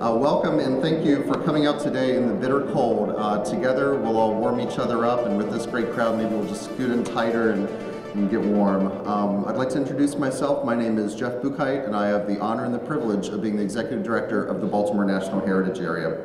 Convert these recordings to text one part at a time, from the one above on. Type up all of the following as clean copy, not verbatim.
Welcome and thank you for coming out today in the bitter cold. Together we'll all warm each other up, and with this great crowd maybe we'll just scoot in tighter and get warm. I'd like to introduce myself. My name is Jeff Buchheit, and I have the honor and the privilege of being the Executive Director of the Baltimore National Heritage Area.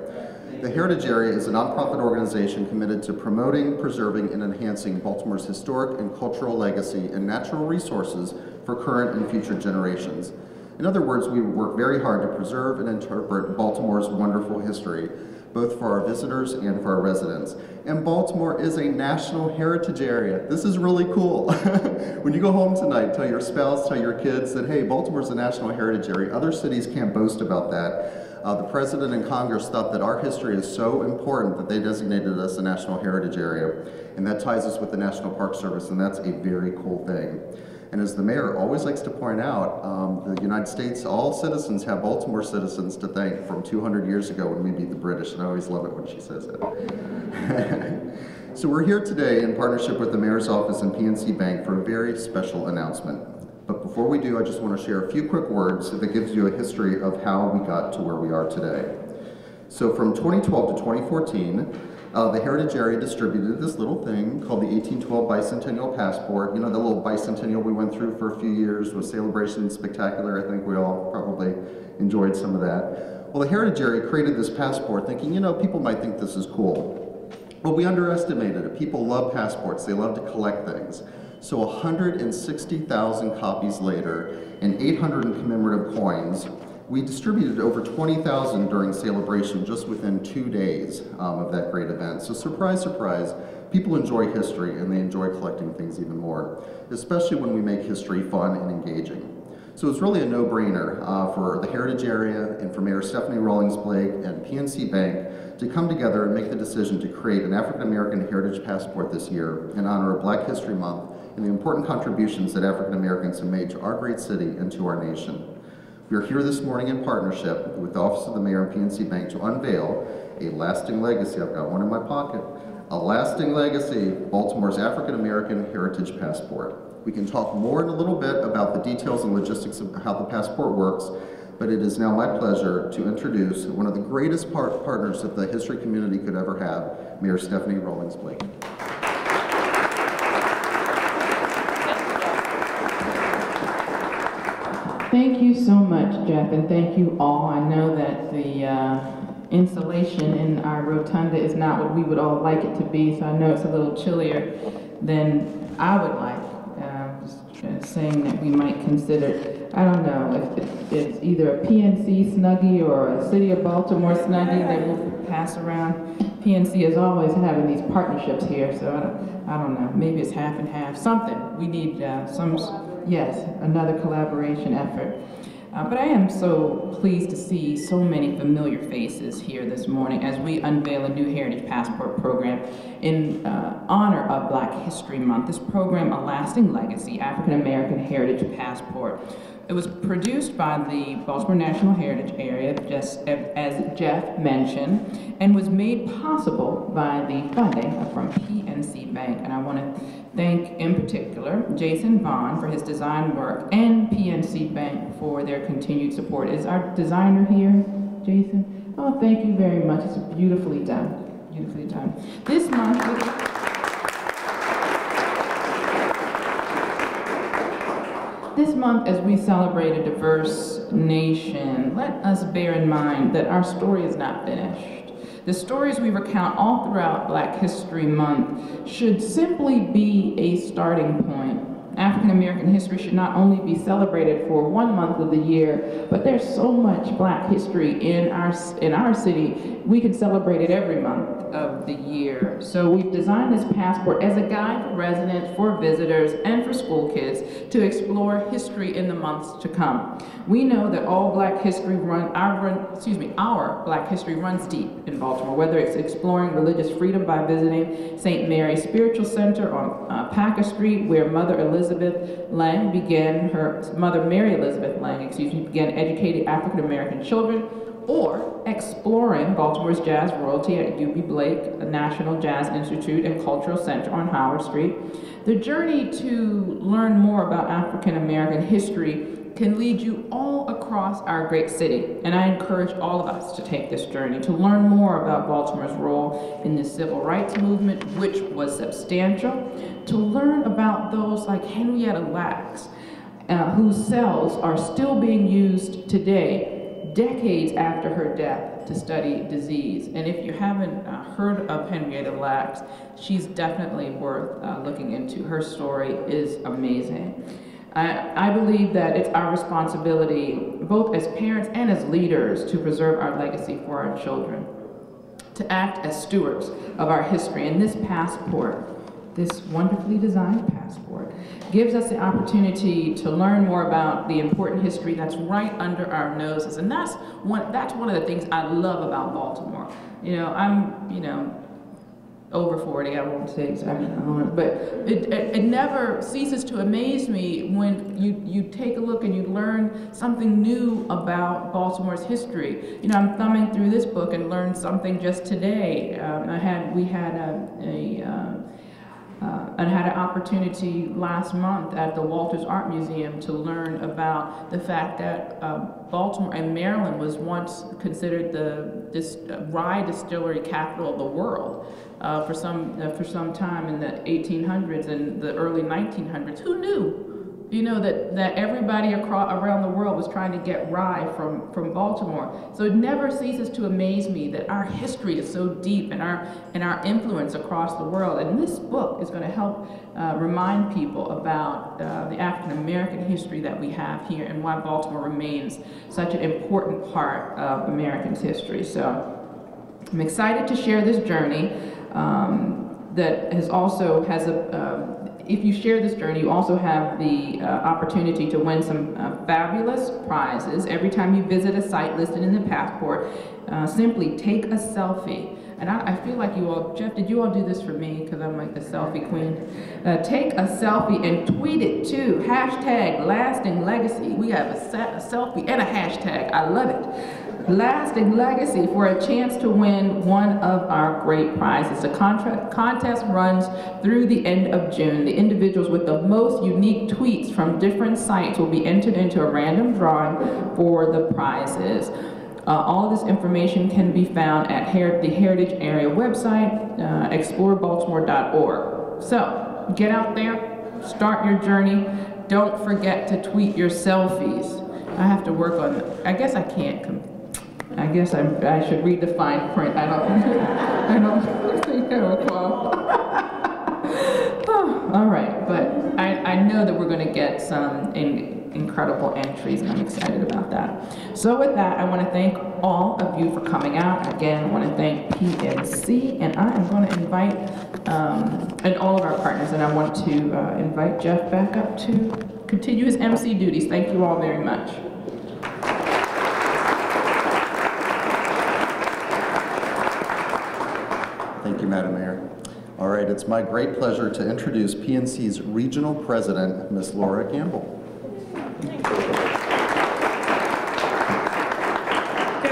The Heritage Area is a nonprofit organization committed to promoting, preserving, and enhancing Baltimore's historic and cultural legacy and natural resources for current and future generations. In other words, we work very hard to preserve and interpret Baltimore's wonderful history, both for our visitors and for our residents. And Baltimore is a national heritage area. This is really cool. When you go home tonight, tell your spouse, tell your kids that, hey, Baltimore's a national heritage area. Other cities can't boast about that. The President and Congress thought that our history is so important that they designated us a national heritage area. And that ties us with the National Park Service, and that's a very cool thing. And as the mayor always likes to point out, the United States, all citizens have Baltimore citizens to thank from 200 years ago when we beat the British, and I always love it when she says it. So we're here today in partnership with the Mayor's Office and PNC Bank for a very special announcement. But before we do, I just want to share a few quick words that gives you a history of how we got to where we are today. So from 2012 to 2014, the Heritage Area distributed this little thing called the 1812 Bicentennial Passport. You know, the little bicentennial we went through for a few years was Celebration Spectacular. I think we all probably enjoyed some of that. Well, the Heritage Area created this passport thinking, you know, people might think this is cool. Well, we underestimated it. People love passports. They love to collect things. So 160,000 copies later and 800 commemorative coins, we distributed over 20,000 during Celebration just within 2 days of that great event. So surprise, surprise, people enjoy history and they enjoy collecting things even more, especially when we make history fun and engaging. So it's really a no-brainer for the Heritage Area and for Mayor Stephanie Rawlings-Blake and PNC Bank to come together and make the decision to create an African American Heritage Passport this year in honor of Black History Month and the important contributions that African Americans have made to our great city and to our nation. We are here this morning in partnership with the Office of the Mayor and PNC Bank to unveil a lasting legacy. I've got one in my pocket. A lasting legacy, Baltimore's African American Heritage Passport. We can talk more in a little bit about the details and logistics of how the passport works, but it is now my pleasure to introduce one of the greatest partners that the history community could ever have, Mayor Stephanie Rawlings-Blake. Thank you so much, Jeff, and thank you all. I know that the insulation in our rotunda is not what we would all like it to be, so I know it's a little chillier than I would like. Just saying that we might consider, I don't know, if it's either a PNC Snuggie or a City of Baltimore Snuggie that will pass around. PNC is always having these partnerships here, so I don't know, maybe it's half and half, something. We need yes, another collaboration effort. But I am so pleased to see so many familiar faces here this morning as we unveil a new Heritage Passport program in honor of Black History Month. This program, A Lasting Legacy, African American Heritage Passport. It was produced by the Baltimore National Heritage Area, just as Jeff mentioned, and was made possible by the funding from PNC Bank. And I want to thank, in particular, Jason Vaughn for his design work and PNC Bank for their continued support. Is our designer here, Jason? Oh, thank you very much. It's beautifully done. Beautifully done. This month, as we celebrate a diverse nation, let us bear in mind that our story is not finished. The stories we recount all throughout Black History Month should simply be a starting point. African American history should not only be celebrated for 1 month of the year, but there's so much Black history in our city, we can celebrate it every month of the year. So we've designed this passport as a guide for residents, for visitors, and for school kids to explore history in the months to come. We know that all Black history our Black history runs deep in Baltimore, whether it's exploring religious freedom by visiting St. Mary's Spiritual Center on Packer Street, where Mother Mary Elizabeth Lang began educating African American children, or exploring Baltimore's jazz royalty at Blake, a National Jazz Institute and Cultural Center on Howard Street. The journey to learn more about African American history can lead you all across our great city. And I encourage all of us to take this journey, to learn more about Baltimore's role in the civil rights movement, which was substantial, to learn about those like Henrietta Lacks, whose cells are still being used today, decades after her death, to study disease. And if you haven't heard of Henrietta Lacks, she's definitely worth looking into. Her story is amazing. I believe that it's our responsibility, both as parents and as leaders, to preserve our legacy for our children, to act as stewards of our history. And this passport, this wonderfully designed passport, gives us the opportunity to learn more about the important history that's right under our noses. And that's one of the things I love about Baltimore. I'm, over 40, I won't say exactly how long, but it never ceases to amaze me when you take a look and you learn something new about Baltimore's history. I'm thumbing through this book and learned something just today. I had an opportunity last month at the Walters Art Museum to learn about the fact that Baltimore and Maryland was once considered the rye distillery capital of the world for some time in the 1800s and the early 1900s. Who knew? That everybody around the world was trying to get rye from Baltimore. So it never ceases to amaze me that our history is so deep and our influence across the world. And this book is going to help remind people about the African American history that we have here and why Baltimore remains such an important part of Americans' history. So I'm excited to share this journey that if you share this journey, you also have the opportunity to win some fabulous prizes. Every time you visit a site listed in the passport, simply take a selfie. And I feel like you all, Jeff, did you all do this for me? Because I'm like the selfie queen. Take a selfie and tweet it too. Hashtag lasting legacy. We have a selfie and a hashtag. I love it. Lasting legacy, for a chance to win one of our great prizes. The contest runs through the end of June. The individuals with the most unique tweets from different sites will be entered into a random drawing for the prizes. All of this information can be found at the Heritage Area website, explorebaltimore.org. So get out there, start your journey. Don't forget to tweet your selfies. I have to work on it. I guess I can't. I guess I should read the fine print. I don't think I recall. All right, but I know that we're going to get some incredible entries, and I'm excited about that. So with that, I want to thank all of you for coming out. Again, I want to thank PNC, and I am going to invite, and all of our partners, and I want to invite Jeff back up to continue his MC duties. Thank you all very much. Thank you, Madam Mayor. All right, it's my great pleasure to introduce PNC's Regional President, Ms. Laura Gamble. Good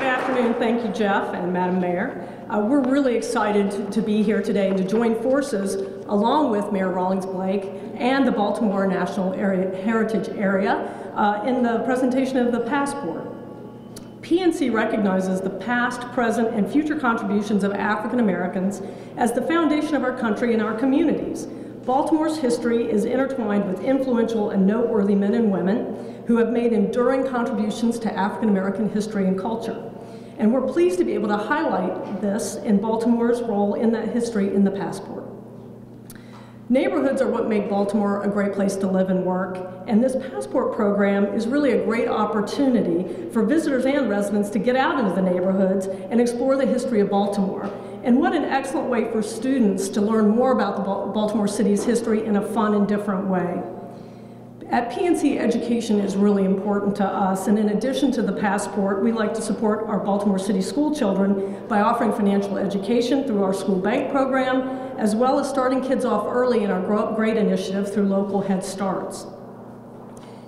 afternoon. Thank you, Jeff and Madam Mayor. We're really excited to be here today and to join forces along with Mayor Rawlings-Blake and the Baltimore National Heritage Area in the presentation of the passport. PNC recognizes the past, present, and future contributions of African Americans as the foundation of our country and our communities. Baltimore's history is intertwined with influential and noteworthy men and women who have made enduring contributions to African American history and culture. And we're pleased to be able to highlight this in Baltimore's role in that history in the passport. Neighborhoods are what make Baltimore a great place to live and work, and this passport program is really a great opportunity for visitors and residents to get out into the neighborhoods and explore the history of Baltimore. And what an excellent way for students to learn more about the Baltimore City's history in a fun and different way. At PNC, education is really important to us, and in addition to the passport, we like to support our Baltimore City school children by offering financial education through our school bank program, as well as starting kids off early in our Grow Up Great initiative through local Head Starts.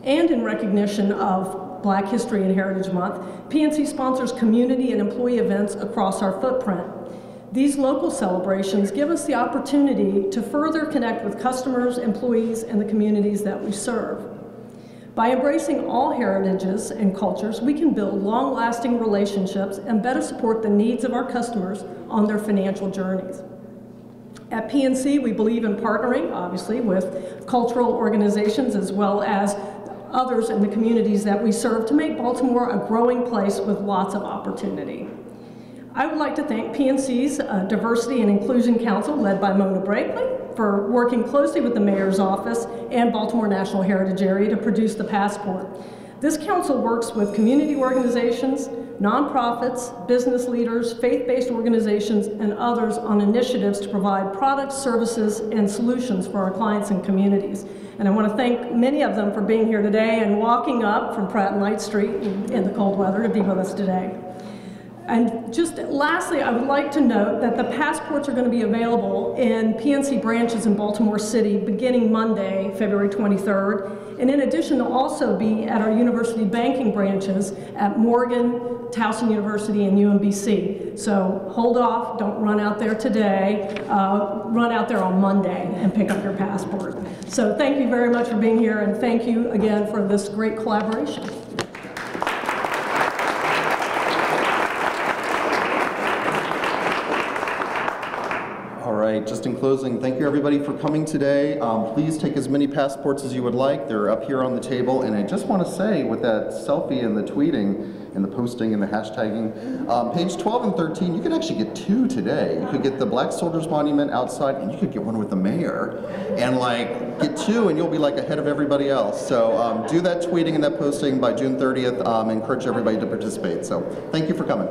And in recognition of Black History and Heritage Month, PNC sponsors community and employee events across our footprint. These local celebrations give us the opportunity to further connect with customers, employees, and the communities that we serve. By embracing all heritages and cultures, we can build long-lasting relationships and better support the needs of our customers on their financial journeys. At PNC, we believe in partnering, obviously, with cultural organizations as well as others in the communities that we serve to make Baltimore a growing place with lots of opportunity. I would like to thank PNC's Diversity and Inclusion Council, led by Mona Brakely, for working closely with the Mayor's Office and Baltimore National Heritage Area to produce the passport. This council works with community organizations, nonprofits, business leaders, faith-based organizations, and others on initiatives to provide products, services, and solutions for our clients and communities. And I want to thank many of them for being here today and walking up from Pratt and Light Street in the cold weather to be with us today. And just lastly, I would like to note that the passports are going to be available in PNC branches in Baltimore City beginning Monday, February 23rd. And in addition, they'll also be at our university banking branches at Morgan, Towson University, and UMBC. So hold off, don't run out there today. Run out there on Monday and pick up your passport. So thank you very much for being here, and thank you again for this great collaboration. Just in closing, thank you everybody for coming today. Please take as many passports as you would like. They're up here on the table. And I just want to say, with that selfie and the tweeting and the posting and the hashtagging, page 12 and 13, you could actually get 2 today. You could get the Black Soldiers Monument outside, and you could get one with the mayor. And like, get 2 and you'll be like ahead of everybody else. So do that tweeting and that posting by June 30th. Encourage everybody to participate. So thank you for coming.